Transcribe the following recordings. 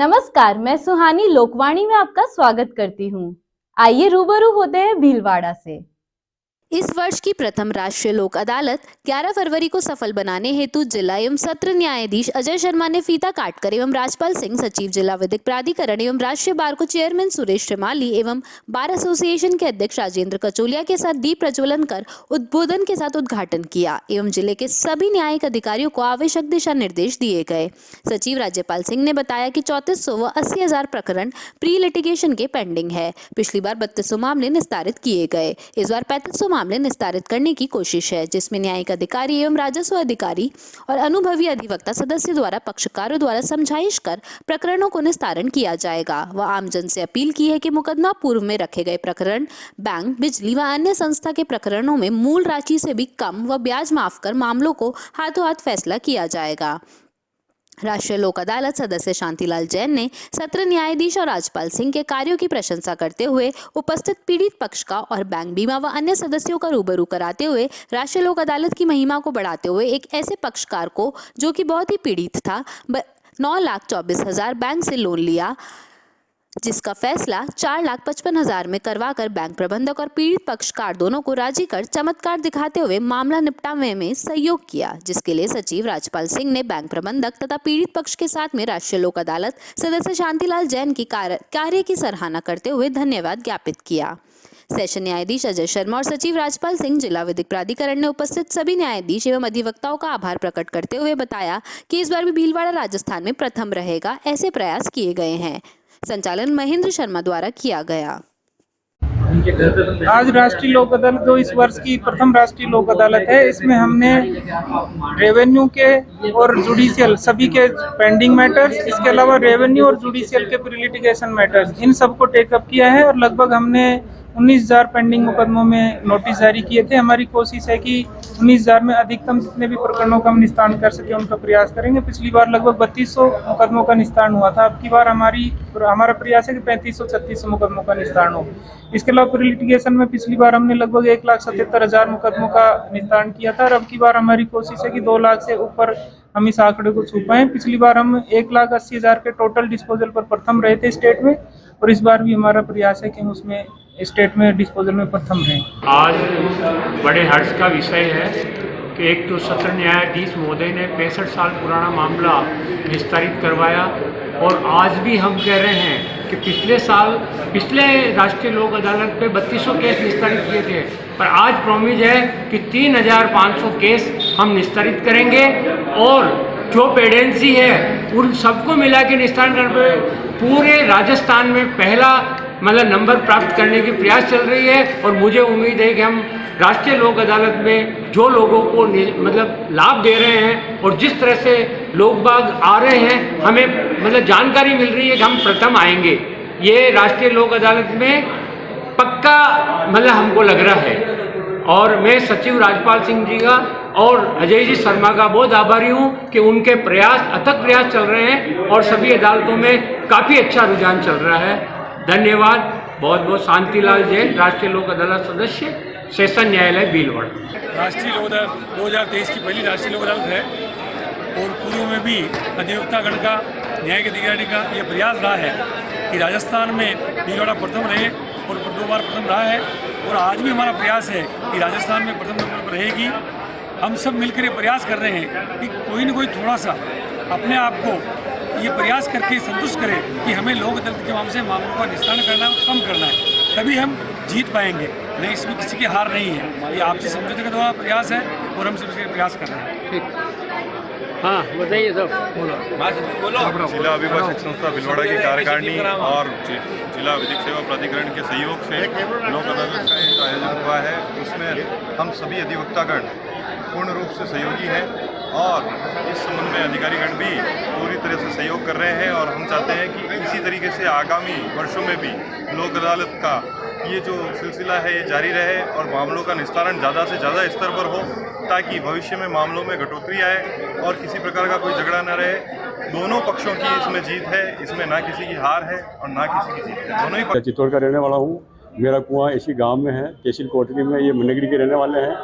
नमस्कार, मैं सुहानी लोकवाणी में आपका स्वागत करती हूँ। आइए रूबरू होते हैं भीलवाड़ा से। इस वर्ष की प्रथम राष्ट्रीय लोक अदालत 11 फरवरी को सफल बनाने हेतु जिला एवं सत्र न्यायाधीश अजय शर्मा ने फीता काटकर एवं राजपाल सिंह सचिव जिला विधिक प्राधिकरण एवं राष्ट्रीय बार को चेयरमैन सुरेश श्रीमाली एवं बार एसोसिएशन के अध्यक्ष राजेंद्र कचोलिया के साथ दीप प्रज्वलन कर उद्बोधन के साथ उद्घाटन किया एवं जिले के सभी न्यायिक अधिकारियों को आवश्यक दिशा निर्देश दिए गए। सचिव राजपाल सिंह ने बताया कि 3400 व 80,000 प्रकरण प्री लिटिगेशन के पेंडिंग है। पिछली बार 3200 मामले निस्तारित किए गए। इस बार 3500 मामले निस्तारित करने की कोशिश है, जिसमें न्यायिक अधिकारी एवं राजस्व अधिकारी और अनुभवी अधिवक्ता सदस्य द्वारा पक्षकारों द्वारा समझाइश कर प्रकरणों को निस्तारण किया जाएगा। वह आमजन से अपील की है कि मुकदमा पूर्व में रखे गए प्रकरण बैंक, बिजली व अन्य संस्था के प्रकरणों में मूल राशि से भी कम व ब्याज माफ कर मामलों को हाथों हाथ फैसला किया जाएगा। राष्ट्रीय लोक अदालत सदस्य शांतिलाल जैन ने सत्र न्यायाधीश और राजपाल सिंह के कार्यों की प्रशंसा करते हुए उपस्थित पीड़ित पक्ष का और बैंक, बीमा व अन्य सदस्यों का रूबरू कराते हुए राष्ट्रीय लोक अदालत की महिमा को बढ़ाते हुए एक ऐसे पक्षकार को जो कि बहुत ही पीड़ित था 9,24,000 बैंक से लोन लिया, जिसका फैसला 4,55,000 में करवाकर बैंक प्रबंधक और पीड़ित पक्षकार दोनों को राजी कर चमत्कार दिखाते हुए मामला निपटाने में सहयोग किया, जिसके लिए सचिव राजपाल सिंह ने बैंक प्रबंधक तथा पीड़ित पक्ष के साथ में राष्ट्रीय लोक अदालत सदस्य शांतिलाल जैन की कार्य की सराहना करते हुए धन्यवाद ज्ञापित किया। सेशन न्यायाधीश अजय शर्मा और सचिव राजपाल सिंह जिला विधिक प्राधिकरण ने उपस्थित सभी न्यायाधीश एवं अधिवक्ताओं का आभार प्रकट करते हुए बताया कि इस बार भी भीलवाड़ा राजस्थान में प्रथम रहेगा, ऐसे प्रयास किए गए हैं। संचालन महेंद्र शर्मा द्वारा किया गया। आज राष्ट्रीय लोक अदालत जो इस वर्ष की प्रथम राष्ट्रीय लोक अदालत है, इसमें हमने रेवेन्यू के और जुडिशियल सभी के पेंडिंग मैटर्स, इसके अलावा रेवेन्यू और जुडिशियल के प्री लिटिगेशन मैटर्स, इन सबको टेकअप किया है और लगभग हमने 19,000 पेंडिंग मुकदमों में नोटिस जारी किए थे। हमारी कोशिश है कि 19,000 में अधिकतम जितने भी प्रकरणों का हम निस्तारण कर सके उनका प्रयास करेंगे। पिछली बार लगभग 3200 मुकदमों का निस्तारण हुआ था, अब की बार हमारा प्रयास है कि 3500-3600 मुकदमों का निस्तारण हो। इसके अलावा प्री लिटिगेशन में पिछली बार हमने लगभग 1,77,000 मुकदमों का निस्तारण किया था और अब की बार हमारी कोशिश है कि 2 लाख से ऊपर हम इस आंकड़े को छू पाएं। पिछली बार हम 1,80,000 के टोटल डिस्पोजल पर प्रथम रहे थे स्टेट में, और इस बार भी हमारा प्रयास है कि हम उसमें स्टेट में डिस्पोजल में प्रथम रहें। आज बड़े हर्ष का विषय है कि एक तो सत्र न्यायाधीश महोदय ने 65 साल पुराना मामला निस्तारित करवाया और आज भी हम कह रहे हैं कि पिछले राष्ट्रीय लोक अदालत पे 3200 केस निस्तारित किए थे, पर आज प्रॉमिस है कि 3,500 केस हम निस्तारित करेंगे और जो पेडेंसी है उन सबको मिला के निस्तारण कर पे पूरे राजस्थान में पहला नंबर प्राप्त करने की प्रयास चल रही है। और मुझे उम्मीद है कि हम राष्ट्रीय लोक अदालत में जो लोगों को लाभ दे रहे हैं और जिस तरह से लोग बाग आ रहे हैं, हमें जानकारी मिल रही है कि हम प्रथम आएंगे। ये राष्ट्रीय लोक अदालत में पक्का हमको लग रहा है। और मैं सचिव राजपाल सिंह जी का और अजय जी शर्मा का बहुत आभारी हूँ कि उनके अथक प्रयास चल रहे हैं और सभी अदालतों में काफ़ी अच्छा रुझान चल रहा है। धन्यवाद बहुत बहुत। शांतिलाल जैन, राष्ट्रीय लोक अदालत सदस्य, सेशन न्यायालय भीलवाड़ा। राष्ट्रीय लोक अदालत 2023 की पहली राष्ट्रीय लोक अदालत है और पूर्व में भी अधिवक्तागण का, न्यायिक अधिकारी का यह प्रयास रहा है कि राजस्थान में भीलवाड़ा प्रथम रहे और 2 बार प्रथम रहा है और आज भी हमारा प्रयास है कि राजस्थान में प्रथम नंबर पर रहेगी। हम सब मिलकर ये प्रयास कर रहे हैं कि कोई न कोई थोड़ा सा अपने आप को ये प्रयास करके संतुष्ट करें कि हमें लोक अदालत के मामले से मामलों का निस्तारण करना है और कम करना है, तभी हम जीत पाएंगे। नहीं, इसमें किसी की हार नहीं है, ये आपसी समझौते का द्वारा प्रयास है और हम सब इसके प्रयास कर रहे हैं। ठीक, हाँ बताइए सब। बोलो। जिला अभिभाषक संस्था भीलवाड़ा की कार्यकारिणी और जिला विधिक सेवा प्राधिकरण के सहयोग से लोक अदालत का एक आयोजन हुआ है, उसमें हम सभी अधिवक्तागण पूर्ण रूप से सहयोगी हैं और इस संबंध में अधिकारीगण भी पूरी तरह से सहयोग कर रहे हैं। और हम चाहते हैं कि इसी तरीके से आगामी वर्षों में भी लोक अदालत का ये जो सिलसिला है ये जारी रहे और मामलों का निस्तारण ज़्यादा से ज़्यादा स्तर पर हो, ताकि भविष्य में मामलों में घटोतरी आए और किसी प्रकार का कोई झगड़ा न रहे। दोनों पक्षों की इसमें जीत है, इसमें ना किसी की हार है और ना किसी की जीत है, दोनों ही। चित्तौड़ का रहने वाला हूँ। मेरा कुआं इसी गांव में है, तहसील कोटरी में। ये मनगरी के रहने वाले हैं।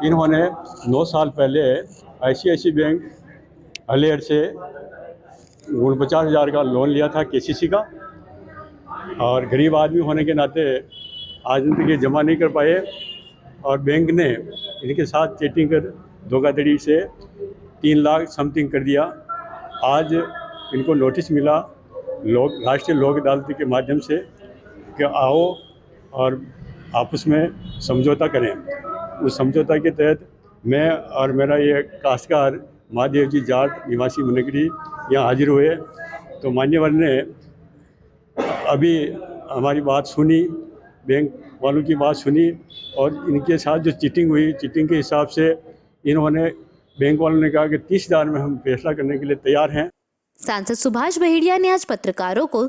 इन्होंने 9 साल पहले ICICI बैंक हलेर से 49,000 का लोन लिया था KCC का, और गरीब आदमी होने के नाते आज तक ये जमा नहीं कर पाए, और बैंक ने इनके साथ चीटिंग कर धोखाधड़ी से 3 लाख समथिंग कर दिया। आज इनको नोटिस मिला राष्ट्रीय लोक अदालत के माध्यम से कि आओ और आपस में समझौता करें। उस समझौता के तहत मैं और मेरा ये काश्तकार महादेव जी जाट निवासी मुनगरी यहाँ हाजिर हुए, तो मान्यवर ने अभी हमारी बात सुनी, बैंक वालों की बात सुनी, और इनके साथ जो चीटिंग हुई, चीटिंग के हिसाब से इन्होंने, बैंक वालों ने कहा कि 30,000 में हम फैसला करने के लिए तैयार हैं। सांसद सुभाष बहेड़िया ने आज पत्रकारों को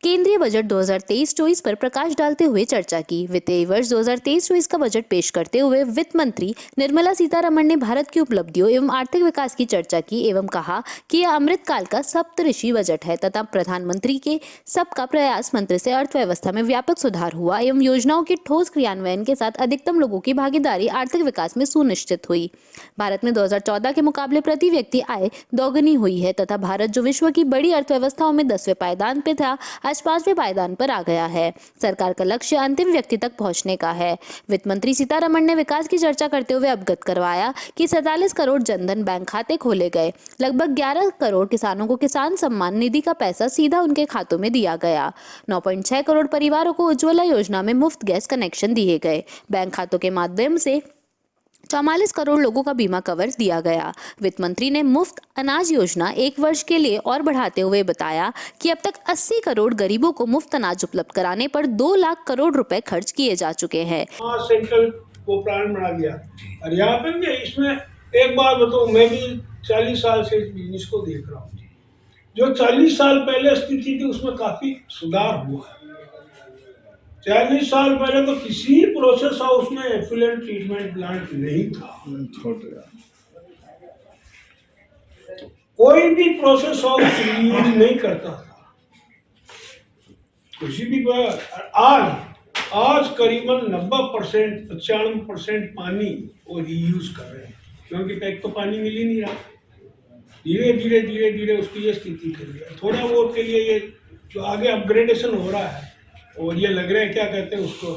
केंद्रीय बजट 2023-24 पर प्रकाश डालते हुए चर्चा की। वित्तीय वर्ष 2023-24 का बजट पेश करते हुए वित्त मंत्री निर्मला सीतारमण ने भारत की उपलब्धियों एवं आर्थिक विकास की चर्चा की एवं कहा कि यह अमृतकाल का सप्तऋषि बजट है तथा प्रधानमंत्री के सबका प्रयास मंत्र से अर्थव्यवस्था में व्यापक सुधार हुआ एवं योजनाओं के ठोस क्रियान्वयन के साथ अधिकतम लोगों की भागीदारी आर्थिक विकास में सुनिश्चित हुई। भारत में 2014 के मुकाबले प्रति व्यक्ति आय दोगुनी हुई है तथा भारत जो विश्व की बड़ी अर्थव्यवस्थाओं में 10वें पायदान पे था, आज 5वें पायदान पर आ गया है। सरकार का लक्ष्य अंतिम व्यक्ति तक पहुंचने का है। वित्त मंत्री सीतारमण ने विकास की चर्चा करते हुए अवगत करवाया कि 47 करोड़ जनधन बैंक खाते खोले गए, लगभग 11 करोड़ किसानों को किसान सम्मान निधि का पैसा सीधा उनके खातों में दिया गया, 9.6 करोड़ परिवारों को उज्ज्वला योजना में मुफ्त गैस कनेक्शन दिए गए, बैंक खातों के माध्यम से 44 करोड़ लोगों का बीमा कवर दिया गया। वित्त मंत्री ने मुफ्त अनाज योजना 1 वर्ष के लिए और बढ़ाते हुए बताया कि अब तक 80 करोड़ गरीबों को मुफ्त अनाज उपलब्ध कराने पर 2 लाख करोड़ रुपए खर्च किए जा चुके हैं। सेंट्रल को प्लान बना दिया, और यहाँ पे भी इसमें एक बात बताऊँ, मैं भी 40 साल से इस बिजनेस को देख रहा हूँ। जो 40 साल पहले स्थिति थी उसमें काफी सुधार हुआ है। 40 साल पहले तो किसी प्रोसेस हाउस में एफिलिएंट ट्रीटमेंट प्लांट नहीं था। कोई भी प्रोसेस हाउस यूज नहीं करता था किसी भी। आज करीबन 90% 95% पानी वो रीयूज कर रहे हैं, क्योंकि पैक तो पानी मिल ही नहीं रहा। धीरे धीरे उसकी ये स्थिति कर दिया। थोड़ा बहुत के लिए ये जो आगे अपग्रेडेशन हो रहा है, और ये लग रहा है क्या कहते हैं उसको,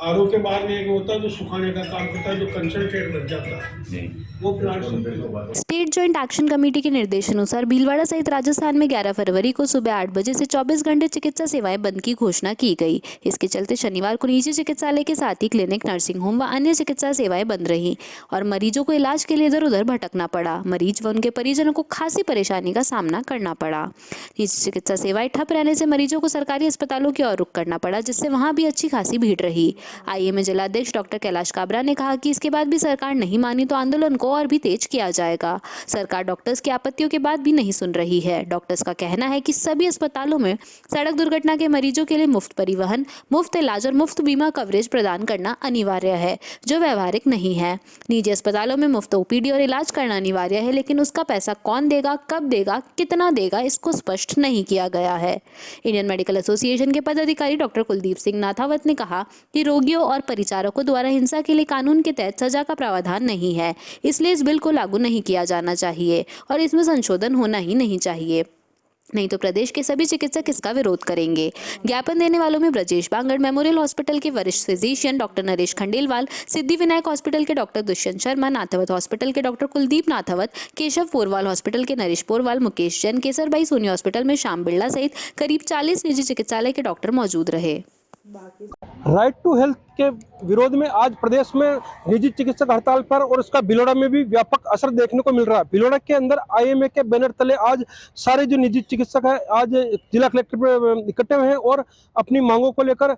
आरओ के बाद में एक होता है जो सुखाने का काम करता है, जो कंसंट्रेट बच जाता है, वो plant. State joint action committee के निर्देशानुसार भीलवाड़ा सहित राजस्थान में 11 फरवरी को सुबह 8 बजे से 24 घंटे चिकित्सा सेवाएं बंद की घोषणा की गई। इसके चलते शनिवार को निजी चिकित्सालय के साथ ही क्लिनिक, नर्सिंग होम व अन्य चिकित्सा सेवाएं बंद रहीं और मरीजों को इलाज के लिए इधर उधर भटकना पड़ा। मरीज व उनके परिजनों को खासी परेशानी का सामना करना पड़ा। निजी चिकित्सा सेवाएं ठप रहने से मरीजों को सरकारी अस्पतालों की ओर रुख करना पड़ा, जिससे वहां भी अच्छी खासी भीड़ रही। आईएमए जिलाध्यक्ष डॉक्टर कैलाश काबरा ने कहा कि इसके बाद भी सरकार नहीं मानी तो आंदोलन को और भी तेज किया जाएगा। सरकार डॉक्टर्स की आपत्तियों के बाद भी नहीं सुन रही है। डॉक्टर्स का कहना है कि सभी अस्पतालों में सड़क दुर्घटना के मरीजों के लिए मुफ्त परिवहन, मुफ्त इलाज और मुफ्त बीमा कवरेज प्रदान करना अनिवार्य है, जो व्यवहारिक नहीं है। निजी अस्पतालों में मुफ्त ओपीडी और इलाज करना अनिवार्य है, लेकिन उसका पैसा कौन देगा, कब देगा, कितना देगा, इसको स्पष्ट नहीं किया गया है। इंडियन मेडिकल एसोसिएशन के पदाधिकारी डॉक्टर कुलदीप सिंह नाथावत ने कहा कि रोगियों और परिचारकों द्वारा हिंसा के लिए कानून के तहत सजा का प्रावधान नहीं है, इसलिए इस बिल को लागू नहीं किया जाना चाहिए और इसमें संशोधन होना ही नहीं चाहिए, नहीं तो प्रदेश के सभी चिकित्सक इसका विरोध करेंगे। ज्ञापन देने वालों में ब्रजेश बांगड़ मेमोरियल हॉस्पिटल के वरिष्ठ physician doctor Naresh Khandelwal, Siddhi Vinayak hospital के डॉक्टर दुष्यंत शर्मा, नाथावत हॉस्पिटल के डॉक्टर कुलदीप नाथावत, केशव पोरवाल हॉस्पिटल के नरेश पोरवाल, मुकेश जैन, केसरबाई सोनी हॉस्पिटल में श्याम बिरला सहित करीब 40 निजी चिकित्सालय के डॉक्टर मौजूद रहे। राइट टू हेल्थ के विरोध में आज प्रदेश में निजी चिकित्सक हड़ताल पर, और उसका भिलवाड़ा में भी व्यापक असर देखने को मिल रहा है। भिलवाड़ा के अंदर आईएमए के बैनर तले आज सारे जो निजी चिकित्सक हैं आज जिला कलेक्टर पर इकट्ठे हुए हैं और अपनी मांगों को लेकर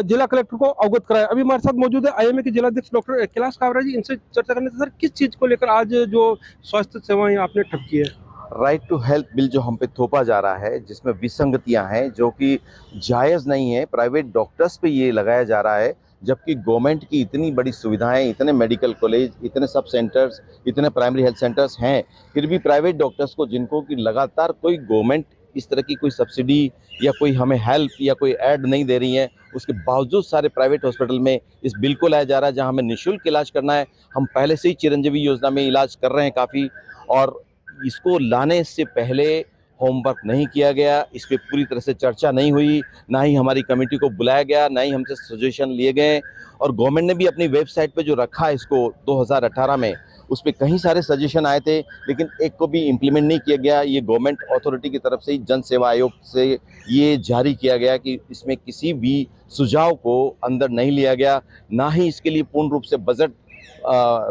जिला कलेक्टर को अवगत कराया। अभी हमारे साथ मौजूद है आईएमए के जिलाध्यक्ष डॉक्टर कैलाश काबरा जी, इनसे चर्चा करने से सर किस चीज को लेकर आज जो स्वास्थ्य सेवाएं आपने ठप की है? राइट टू हेल्थ बिल जो हम पे थोपा जा रहा है, जिसमें विसंगतियां हैं जो कि जायज़ नहीं है। प्राइवेट डॉक्टर्स पे ये लगाया जा रहा है, जबकि गवर्नमेंट की इतनी बड़ी सुविधाएं, इतने मेडिकल कॉलेज, इतने सब सेंटर्स, इतने प्राइमरी हेल्थ सेंटर्स हैं, फिर भी प्राइवेट डॉक्टर्स को, जिनको कि लगातार कोई गवर्नमेंट इस तरह की कोई सब्सिडी या कोई हमें हेल्प या कोई ऐड नहीं दे रही है, उसके बावजूद सारे प्राइवेट हॉस्पिटल में इस बिल को लाया जा रहा है, जहाँ हमें निःशुल्क इलाज करना है। हम पहले से ही चिरंजीवी योजना में इलाज कर रहे हैं काफ़ी, और इसको लाने से पहले होमवर्क नहीं किया गया, इस पर पूरी तरह से चर्चा नहीं हुई, ना ही हमारी कमेटी को बुलाया गया, ना ही हमसे सजेशन लिए गए। और गवर्नमेंट ने भी अपनी वेबसाइट पे जो रखा है इसको 2018 में, उस पर कई सारे सजेशन आए थे, लेकिन एक को भी इम्प्लीमेंट नहीं किया गया। ये गवर्नमेंट अथॉरिटी की तरफ से ही जन सेवा आयोग से ये जारी किया गया कि इसमें किसी भी सुझाव को अंदर नहीं लिया गया, ना ही इसके लिए पूर्ण रूप से बजट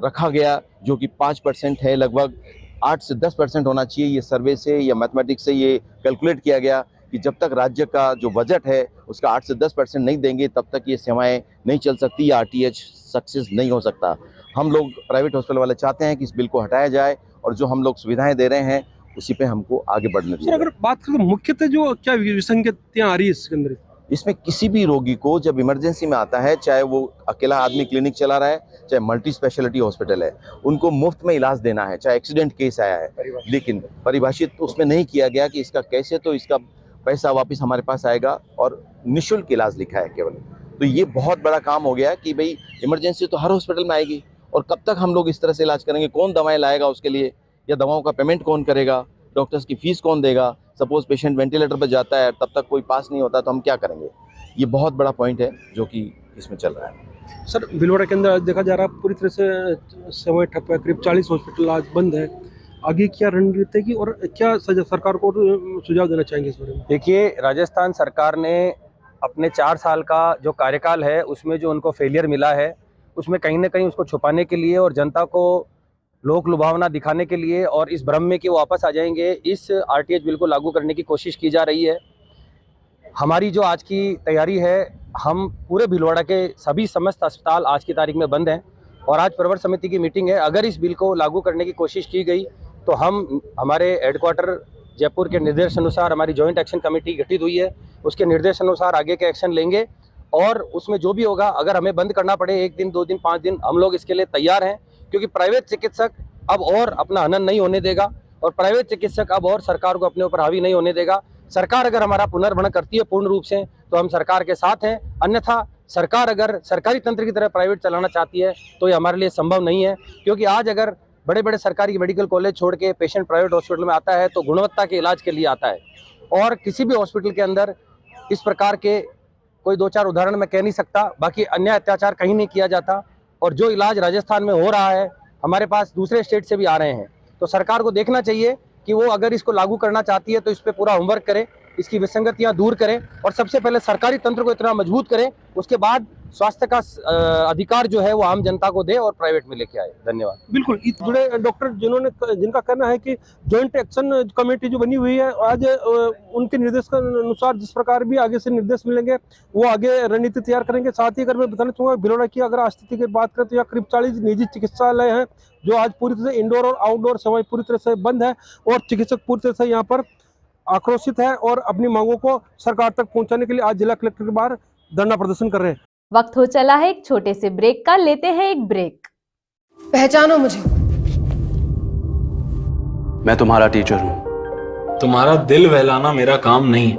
रखा गया, जो कि 5% है। लगभग 8 से 10% होना चाहिए। ये सर्वे से या मैथमेटिक्स से ये कैलकुलेट किया गया कि जब तक राज्य का जो बजट है उसका 8 से 10% नहीं देंगे तब तक ये सेवाएं नहीं चल सकती, या RTH सक्सेस नहीं हो सकता। हम लोग प्राइवेट हॉस्पिटल वाले चाहते हैं कि इस बिल को हटाया जाए और जो हम लोग सुविधाएं दे रहे हैं उसी पे हमको आगे बढ़ने सर, चाहिए। अगर बात करें तो मुख्यतः जो क्या विसंगतियां आ रही है इसके अंदर? इसमें किसी भी रोगी को जब इमरजेंसी में आता है, चाहे वो अकेला आदमी क्लिनिक चला रहा है, चाहे मल्टी स्पेशलिटी हॉस्पिटल है, उनको मुफ्त में इलाज देना है, चाहे एक्सीडेंट केस आया है, लेकिन परिभाषित उसमें नहीं किया गया कि इसका कैसे, तो इसका पैसा वापस हमारे पास आएगा और निःशुल्क इलाज लिखा है केवल। तो ये बहुत बड़ा काम हो गया कि भाई इमरजेंसी तो हर हॉस्पिटल में आएगी, और कब तक हम लोग इस तरह से इलाज करेंगे? कौन दवाएं लाएगा उसके लिए, या दवाओं का पेमेंट कौन करेगा, डॉक्टर्स की फीस कौन देगा? सपोज पेशेंट वेंटिलेटर पर जाता है, तब तक कोई पास नहीं होता, तो हम क्या करेंगे? ये बहुत बड़ा पॉइंट है जो कि इसमें चल रहा है। सर, भीलवाड़ा के अंदर देखा जा रहा है पूरी तरह से सेवाएं ठप है, करीब 40 हॉस्पिटल आज बंद है। आगे क्या रणनीति है और क्या सरकार को सुझाव देना चाहेंगे इस बारे में? देखिए, राजस्थान सरकार ने अपने 4 साल का जो कार्यकाल है उसमें जो उनको फेलियर मिला है, उसमें कहीं ना कहीं उसको छुपाने के लिए और जनता को लोक लुभावना दिखाने के लिए और इस भ्रम में कि वो वापस आ जाएंगे, इस RTH बिल को लागू करने की कोशिश की जा रही है। हमारी जो आज की तैयारी है, हम पूरे भीलवाड़ा के सभी समस्त अस्पताल आज की तारीख में बंद हैं और आज प्रवर समिति की मीटिंग है। अगर इस बिल को लागू करने की कोशिश की गई तो हम, हमारे हेडक्वार्टर जयपुर के निर्देश अनुसार हमारी जॉइंट एक्शन कमेटी गठित हुई है, उसके निर्देश अनुसार आगे के एक्शन लेंगे और उसमें जो भी होगा, अगर हमें बंद करना पड़े 1 दिन 2 दिन 5 दिन, हम लोग इसके लिए तैयार हैं, क्योंकि प्राइवेट चिकित्सक अब और अपना हनन नहीं होने देगा और प्राइवेट चिकित्सक अब और सरकार को अपने ऊपर हावी नहीं होने देगा। सरकार अगर हमारा पुनर्भरण करती है पूर्ण रूप से तो हम सरकार के साथ हैं, अन्यथा सरकार अगर सरकारी तंत्र की तरह प्राइवेट चलाना चाहती है तो ये हमारे लिए संभव नहीं है। क्योंकि आज अगर बड़े बड़े सरकारी मेडिकल कॉलेज छोड़ के पेशेंट प्राइवेट हॉस्पिटल में आता है तो गुणवत्ता के इलाज के लिए आता है, और किसी भी हॉस्पिटल के अंदर इस प्रकार के कोई 2-4 उदाहरण मैं कह नहीं सकता, बाकी अन्याय अत्याचार कहीं नहीं किया जाता। और जो इलाज राजस्थान में हो रहा है, हमारे पास दूसरे स्टेट से भी आ रहे हैं, तो सरकार को देखना चाहिए कि वो अगर इसको लागू करना चाहती है तो इस पर पूरा होमवर्क करे, इसकी विसंगतियां दूर करें और सबसे पहले सरकारी तंत्र को इतना मजबूत करें, उसके बाद स्वास्थ्य का अधिकार जो है वो आम जनता को दे और प्राइवेट में लेके आए। धन्यवाद। बिल्कुल, जुड़े डॉक्टर जिनका कहना है कि जॉइंट एक्शन कमेटी जो बनी हुई है, आज उनके निर्देश के अनुसार जिस प्रकार भी आगे से निर्देश मिलेंगे वो आगे रणनीति तैयार करेंगे। साथ ही अगर मैं बताना चाहूँगा, भीलवाड़ा की अगर स्थिति की बात करें तो यहाँ करीब 40 निजी चिकित्सालय हैं जो आज पूरी तरह से इंडोर और आउटडोर सेवाएं पूरी तरह से बंद है और चिकित्सक पूरी तरह से यहाँ पर आक्रोशित है और अपनी मांगों को सरकार तक पहुंचाने के लिए आज जिला कलेक्टर के बाहर धरना प्रदर्शन कर रहे हैं। वक्त हो चला है एक छोटे से ब्रेक का, लेते हैं एक ब्रेक। पहचानो मुझे, मैं तुम्हारा टीचर हूँ। तुम्हारा दिल बहलाना मेरा काम नहीं।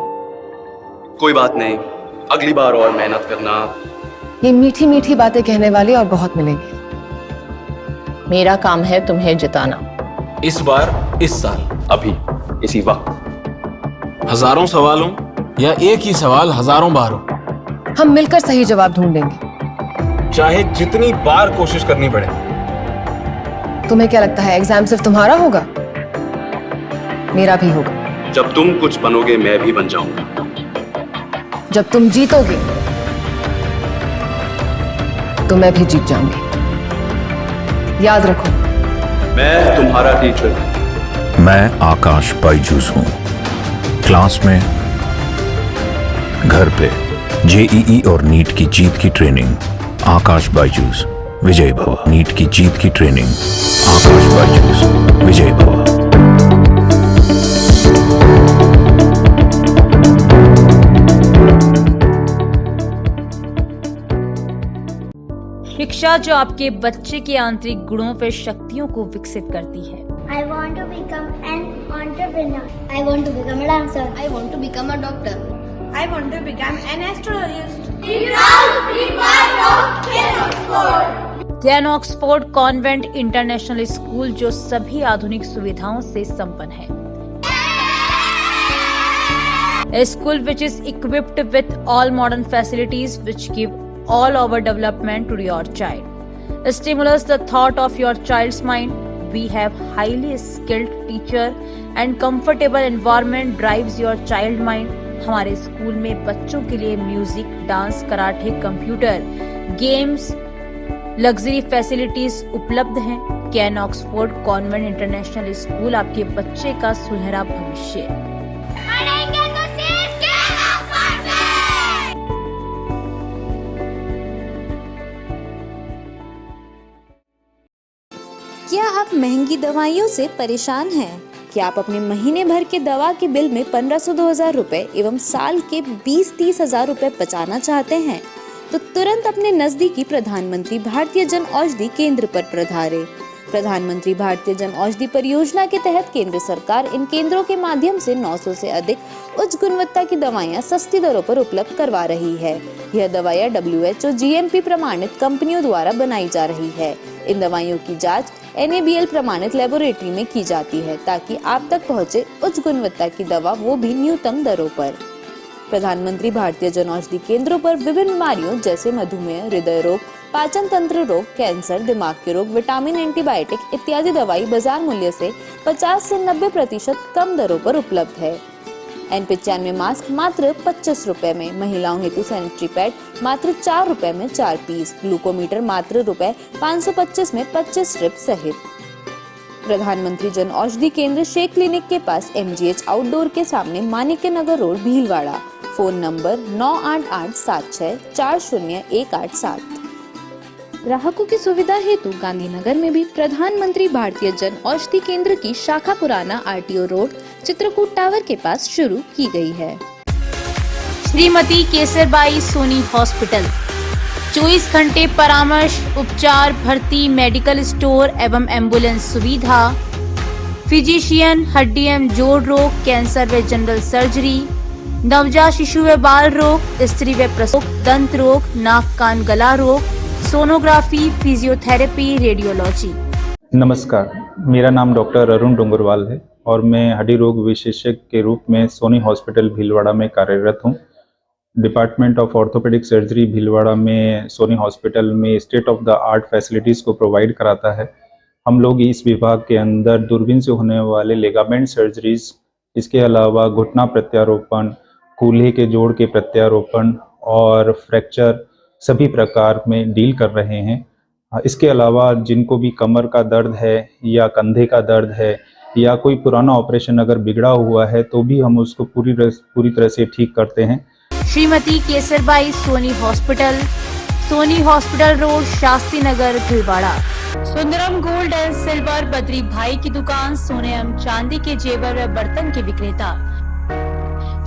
कोई बात नहीं, अगली बार और मेहनत करना। ये मीठी मीठी बातें कहने वाले और बहुत मिलेंगे। मेरा काम है तुम्हें जिताना। इस बार, इस साल, अभी, इसी वक्त। हजारों सवालों या एक ही सवाल हजारों बार हो, हम मिलकर सही जवाब ढूंढेंगे, चाहे जितनी बार कोशिश करनी पड़े। तुम्हें क्या लगता है एग्जाम सिर्फ तुम्हारा होगा? मेरा भी होगा। जब तुम कुछ बनोगे मैं भी बन जाऊंगा। जब तुम जीतोगे तो मैं भी जीत जाऊंगी। याद रखो, मैं तुम्हारा टीचर हूं। मैं आकाश बायजूस हूँ। क्लास में, घर पे, JEE और नीट की जीत की ट्रेनिंग आकाश बायजूस विजय भव। नीट की जीत की ट्रेनिंग आकाश बायजूस विजय भव। शिक्षा जो आपके बच्चे के आंतरिक गुणों व शक्तियों को विकसित करती है। I want to become an entrepreneur. I want to become a dancer. I want to become a doctor. I want to become an astrologist. ज्ञान ऑक्सफोर्ड कॉन्वेंट इंटरनेशनल स्कूल जो सभी आधुनिक सुविधाओं से संपन्न है। A school which is equipped with all modern facilities which give all over development to your child. Stimulus the thought of your child's mind. We have highly skilled teacher and comfortable environment drives your child mind. हमारे school में बच्चों के लिए music, dance, karate, computer, games, luxury facilities उपलब्ध हैं। Can Oxford convent international school आपके बच्चे का सुनहरा भविष्य। क्या आप महंगी दवाइयों से परेशान हैं? क्या आप अपने महीने भर के दवा के बिल में 1500-2000 रुपए एवं साल के 20-30 हजार रुपए बचाना चाहते हैं? तो तुरंत अपने नजदीकी प्रधानमंत्री भारतीय जन औषधि केंद्र पर पधारें। प्रधानमंत्री भारतीय जन औषधि परियोजना के तहत केंद्र सरकार इन केंद्रों के माध्यम से 900 से अधिक उच्च गुणवत्ता की दवाइयां सस्ती दरों पर उपलब्ध करवा रही है। यह दवाइयां WHO GMP प्रमाणित कंपनियों द्वारा बनाई जा रही है। इन दवाइयों की जांच NABL प्रमाणित लेबोरेटरी में की जाती है ताकि आप तक पहुंचे उच्च गुणवत्ता की दवा, वो भी न्यूनतम दरों पर। प्रधानमंत्री भारतीय जन औषधि केंद्रों पर विभिन्न बीमारियों जैसे मधुमेह, हृदय रोग, पाचन तंत्र रोग, कैंसर, दिमाग के रोग, विटामिन, एंटीबायोटिक इत्यादि दवाई बाजार मूल्य से 50 से 90% कम दरों पर उपलब्ध है। N95 मास्क मात्र 25 रुपए में, महिलाओं हेतु सैनिटरी पैड मात्र 4 रुपए में 4 पीस, ग्लूकोमीटर मात्र ₹525 में 25 स्ट्रिप सहित। प्रधानमंत्री जन औषधि केंद्र शेख क्लिनिक के पास MGH आउटडोर के सामने Manikya Nagar road, Bhilwara. Phone number 9887640187। ग्राहकों की सुविधा हेतु गांधीनगर में भी प्रधानमंत्री भारतीय जन औषधि केंद्र की शाखा पुराना RTO रोड, चित्रकूट टावर के पास शुरू की गई है। श्रीमती केसरबाई सोनी हॉस्पिटल 24 घंटे परामर्श, उपचार, भर्ती, मेडिकल स्टोर एवं एम्बुलेंस सुविधा, फिजिशियन, हड्डी एवं जोड़ रोग, कैंसर व जनरल सर्जरी, नवजात शिशु व बाल रोग, स्त्री व प्रसूति, दंत रोग, नाक कान गला रोग, सोनोग्राफी, फिजियोथेरेपी, रेडियोलॉजी। नमस्कार, मेरा नाम डॉक्टर अरुण डोंगरवाल है और मैं हड्डी रोग विशेषज्ञ के रूप में सोनी हॉस्पिटल भीलवाड़ा में कार्यरत हूँ। Department of orthopaedic surgery Bhilwara में सोनी हॉस्पिटल में state of the art facilities को प्रोवाइड कराता है। हम लोग इस विभाग के अंदर दूरबीन से होने वाले लिगामेंट सर्जरीज, इसके अलावा घुटना प्रत्यारोपण, कूल्हे के जोड़ के प्रत्यारोपण और फ्रैक्चर सभी प्रकार में डील कर रहे हैं। इसके अलावा जिनको भी कमर का दर्द है या कंधे का दर्द है या कोई पुराना ऑपरेशन अगर बिगड़ा हुआ है तो भी हम उसको पूरी तरह से ठीक करते हैं। Shrimati Kesarbai Soni hospital road, Shastri Nagar, Bhilwara. Sundaram gold and silver Badri Bhai की दुकान, सोने एवं चांदी के जेवर व बर्तन के विक्रेता।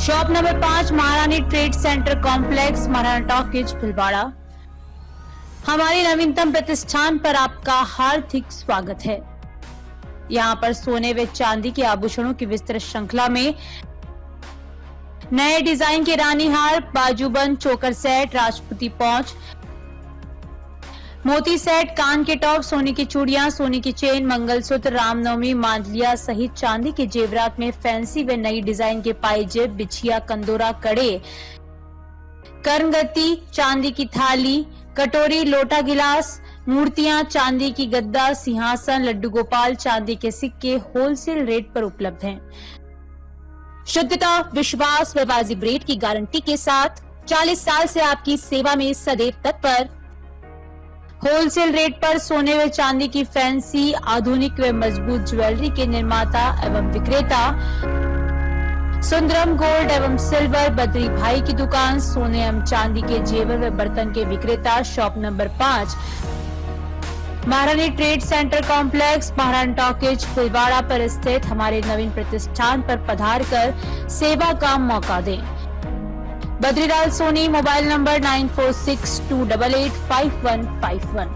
शॉप नंबर 5, महारानी trade centre complex, Maharana talkies, Bhilwara. हमारी नवीनतम प्रतिष्ठान पर आपका हार्दिक स्वागत है। यहाँ पर सोने व चांदी के आभूषणों की विस्तृत श्रृंखला में नए डिजाइन के रानी हार, बाजूबंद, चोकर सेट, राजपूती पौंच, मोती सेट, कान के टॉप, सोने की चूड़ियां, सोने की चेन, मंगलसूत्र, रामनवमी, मांडलिया सहित चांदी के जेवरात में फैंसी व नई डिजाइन के पायजेब, बिछिया, कंदोरा, कड़े, कर्णगति, चांदी की थाली, कटोरी, लोटा, गिलास, मूर्तियां, चांदी की गद्दा, सिंहासन, लड्डू गोपाल, चांदी के सिक्के होलसेल रेट पर उपलब्ध हैं। शुद्धता, विश्वास व वाजिब रेट की गारंटी के साथ 40 साल से आपकी सेवा में सदैव तत्पर। होलसेल रेट पर सोने व चांदी की फैंसी, आधुनिक व मजबूत ज्वेलरी के निर्माता एवं विक्रेता। सुंदरम गोल्ड एवं सिल्वर बद्री भाई की दुकान, सोने एवं चांदी के जेवर व बर्तन के विक्रेता। शॉप नंबर 5, महारानी trade centre complex, Maharana talkies, Bhilwara पर स्थित हमारे नवीन प्रतिष्ठान पर पधार कर सेवा का मौका दें। Badrilal Soni, mobile number 9462885151।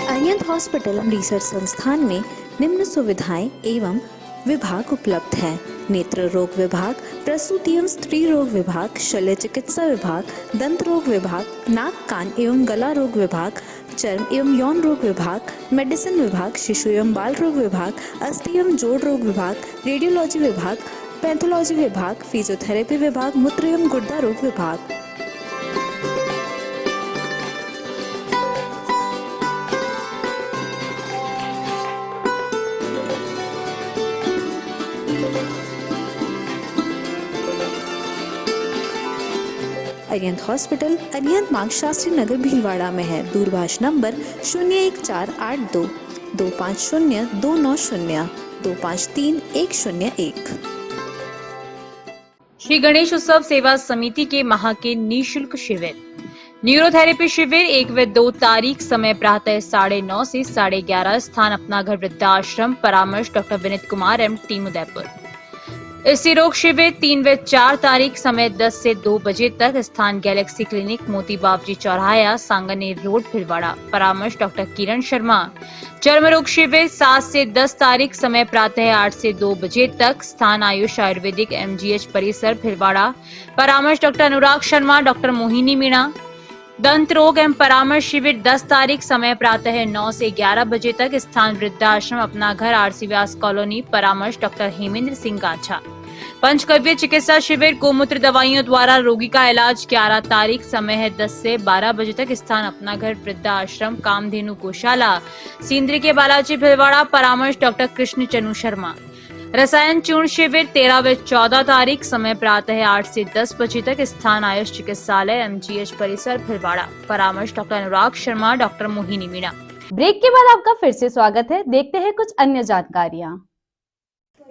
Arihant hospital research संस्थान में निम्न सुविधाएं एवं विभाग उपलब्ध हैं। नेत्र रोग विभाग, प्रसूति एवं स्त्री रोग विभाग, शल्य चिकित्सा विभाग, दंत रोग विभाग, नाक कान एवं गला रोग विभाग, चर्म एवं यौन रोग विभाग, मेडिसिन विभाग, शिशु एवं बाल रोग विभाग, अस्थि एवं जोड़ रोग विभाग, रेडियोलॉजी विभाग, पैथोलॉजी विभाग, फिजियोथेरेपी विभाग, मूत्र एवं गुर्दा रोग विभाग। अरिहंत हॉस्पिटल अरिहंत मार्ग शास्त्री नगर भीलवाड़ा में है। दूरभाष नंबर 01482 250 290 253 101। श्री गणेश उत्सव सेवा समिति के माह के निःशुल्क शिविर, न्यूरोथेरेपी शिविर 1 व 2 तारीख, समय प्रातः 9:30 से 11:30, स्थान अपना घर वृद्धाश्रम, परामर्श doctor Vineet Kumar M, team Udaipur. स्त्री रोग शिविर 3 व 4 तारीख, समय 10 से 2 बजे तक, स्थान गैलेक्सी क्लिनिक, मोती बावजी चौराहा, सांगनेर रोड, भीलवाड़ा, परामर्श डॉक्टर किरण शर्मा। चर्म रोग शिविर 7 से 10 तारीख, समय प्रातः 8 से 2 बजे तक, स्थान आयुष आयुर्वेदिक MGH परिसर, भीलवाड़ा, परामर्श डॉक्टर अनुराग शर्मा, डॉक्टर मोहिनी मीणा। दंत रोग एवं परामर्श शिविर 10 तारीख, समय प्रातः 9 से 11 बजे तक, स्थान वृद्धाश्रम अपना घर, RC व्यास कॉलोनी, परामर्श डॉक्टर हेमेंद्र सिंह गाछा। पंचकव्य चिकित्सा शिविर गोमूत्र दवाइयों द्वारा रोगी का इलाज 11 तारीख, समय है 10 से 12 बजे तक, स्थान अपना घर वृद्धाश्रम कामधेनु गौशाला, सिंदरी के बालाजी, भीलवाड़ा, परामर्श डॉक्टर कृष्ण चनु शर्मा। रसायन चूर्ण शिविर 13 व 14 तारीख, समय प्रातः 8 से 10 बजे तक, स्थान आयुष चिकित्सालय MGH परिसर, भीलवाड़ा, परामर्श doctor Anurag Sharma, doctor Mohini Meena. Break के बाद आपका फिर से स्वागत है। देखते हैं कुछ अन्य जानकारियाँ।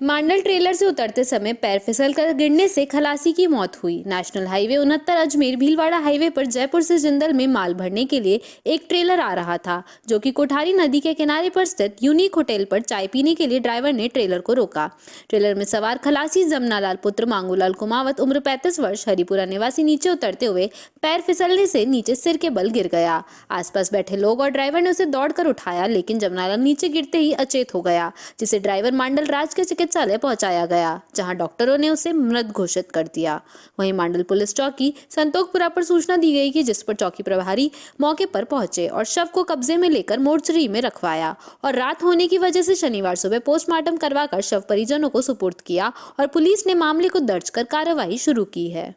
मांडल ट्रेलर से उतरते समय पैर फिसलकर गिरने से खलासी की मौत हुई। National highway 69 Ajmer Bhilwara highway पर जयपुर से जिंदल में माल भरने के लिए एक ट्रेलर आ रहा था, जो कि कोठारी नदी के किनारे पर स्थित यूनिक होटल पर चाय पीने के लिए ड्राइवर ने ट्रेलर को रोका। ट्रेलर में सवार खलासी जमनालाल पुत्र मांगूलाल कुमावत उम्र 35 वर्ष हरिपुरा निवासी नीचे उतरते हुए पैर फिसलने से नीचे सिर के बल गिर गया। आसपास बैठे लोग और ड्राइवर ने उसे दौड़कर उठाया, लेकिन जमनालाल नीचे गिरते ही अचेत हो गया, जिसे ड्राइवर मांडल राज के चिकित्सालय पहुंचाया गया, जहां डॉक्टरों ने उसे मृत घोषित कर दिया। वहीं मांडल पुलिस चौकी संतोखपुरा पर सूचना दी गई कि जिस पर चौकी प्रभारी मौके पर पहुंचे और शव को कब्जे में लेकर मोर्चरी में रखवाया और रात होने की वजह से शनिवार सुबह पोस्टमार्टम करवाकर शव परिजनों को सुपुर्द किया और पुलिस ने मामले को दर्ज कर कार्रवाई शुरू की है।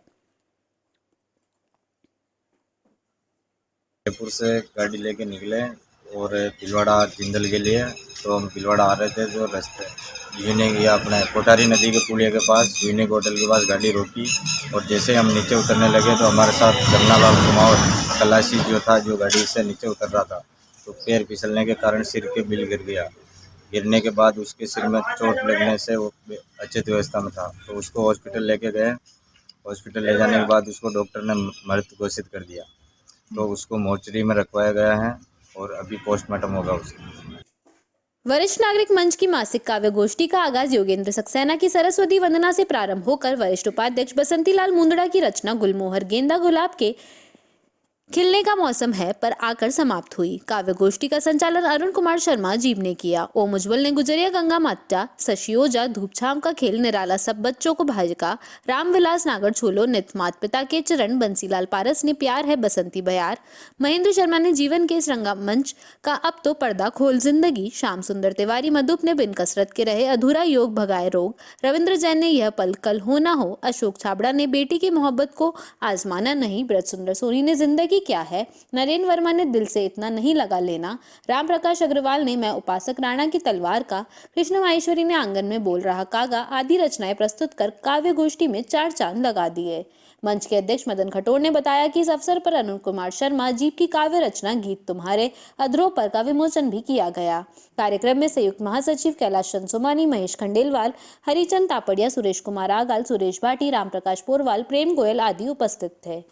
जयपुर से गाड़ी लेके निकले और भीलवाड़ा जिंदल के लिए, तो हम भीलवाड़ा आ रहे थे, जो रास्ते यूनिक या अपने कोठारी नदी के पुलिया के पास यूनिक होटल के पास गाड़ी रोकी और जैसे हम नीचे उतरने लगे तो हमारे साथ जमनालाल कुमावत खलासी जो था, जो गाड़ी से नीचे उतर रहा था, तो पैर फिसलने के कारण सिर के बिल गिर गया। गिरने के बाद उसके सिर में चोट लगने से वो अचेत अवस्था में था, तो उसको हॉस्पिटल लेके गए। हॉस्पिटल ले जाने के बाद उसको डॉक्टर ने मृत घोषित कर दिया, तो उसको मोर्चरी में रखवाया गया है और अभी पोस्टमार्टम होगा उसका। वरिष्ठ नागरिक मंच की मासिक काव्य गोष्ठी का आगाज योगेंद्र सक्सेना की सरस्वती वंदना से प्रारंभ होकर वरिष्ठ उपाध्यक्ष बसंतीलाल मुंदड़ा की रचना गुलमोहर गेंदा गुलाब के खिलने का मौसम है पर आकर समाप्त हुई। काव्य गोष्ठी का संचालन अरुण कुमार शर्मा जीव ने किया। ओम उज्जवल ने गुजरिया गंगा माता, शशियोजा, धूपछाम का खेल, निराला सब बच्चों को भाजका, रामविलास नागर छोलो, नित मात पिता के चरण, बंसीलाल पारस ने प्यार है बसंती बयार, महेंद्र शर्मा ने जीवन के इस रंगमंच का अब तो पर्दा खोल जिंदगी, श्याम सुंदर तिवारी मधुप ने बिन कसरत के रहे अधूरा योग भगाए रोग, रविंद्र जैन ने यह पल कल हो ना हो, अशोक छाबड़ा ने बेटी की मोहब्बत को आजमाना नहीं, ब्रज सुंदर सोनी ने जिंदगी क्या है, नरेंद्र वर्मा ने दिल से इतना नहीं लगा लेना, राम प्रकाश अग्रवाल ने मैं उपासक राणा की तलवार का, कृष्ण माहेश्वरी ने आंगन में बोल रहा कागा आदि रचनाएं प्रस्तुत कर काव्य गोष्ठी में 4 चांद लगा दिए। मंच के अध्यक्ष मदन खटोर ने बताया कि इस अवसर पर अरुण कुमार शर्मा जीव की काव्य रचना गीत तुम्हारे अधरों पर का विमोचन भी किया गया। कार्यक्रम में संयुक्त महासचिव कैलाश चंदसोमानी, महेश खंडेलवाल, हरिचंद तापड़िया, सुरेश कुमार आगाल, सुरेश भाटी, राम प्रकाश पोरवाल, प्रेम गोयल आदि उपस्थित थे।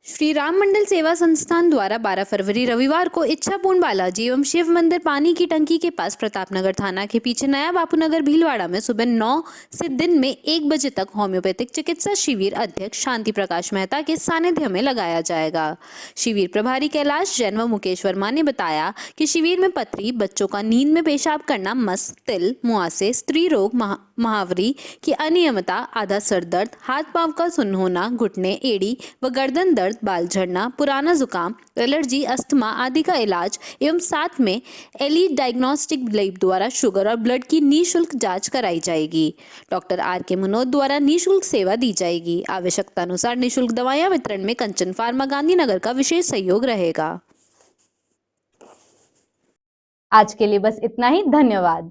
श्री राम मंडल सेवा संस्थान द्वारा 12 फरवरी रविवार को इच्छापूर्ण बालाजी एवं शिव मंदिर पानी की टंकी के पास प्रतापनगर थाना के पीछे नया बापूनगर भीलवाड़ा में सुबह 9 से दिन में 1 बजे तक होम्योपैथिक चिकित्सा शिविर अध्यक्ष शांति प्रकाश मेहता के सानिध्य में लगाया जाएगा। शिविर प्रभारी कैलाश जैन व मुकेश वर्मा ने बताया कि शिविर में पथरी, बच्चों का नींद में पेशाब करना, मस, तिल, मुहासे, स्त्री रोग, महावरी की अनियमितता, आधा सर दर्द, हाथ पांव का सुन्न होना, घुटने, एड़ी व गर्दन दर्द, बाल झड़ना, पुराना जुकाम, एलर्जी, अस्थमा आदि का इलाज एवं साथ में एलीट डायग्नोस्टिक लैब द्वारा शुगर और ब्लड की निःशुल्क जांच कराई जाएगी। डॉक्टर आर के मनोज द्वारा निःशुल्क सेवा दी जाएगी। आवश्यकता अनुसार निःशुल्क दवाइयां वितरण में कंचन फार्मा गांधीनगर का विशेष सहयोग रहेगा। आज के लिए बस इतना ही। धन्यवाद।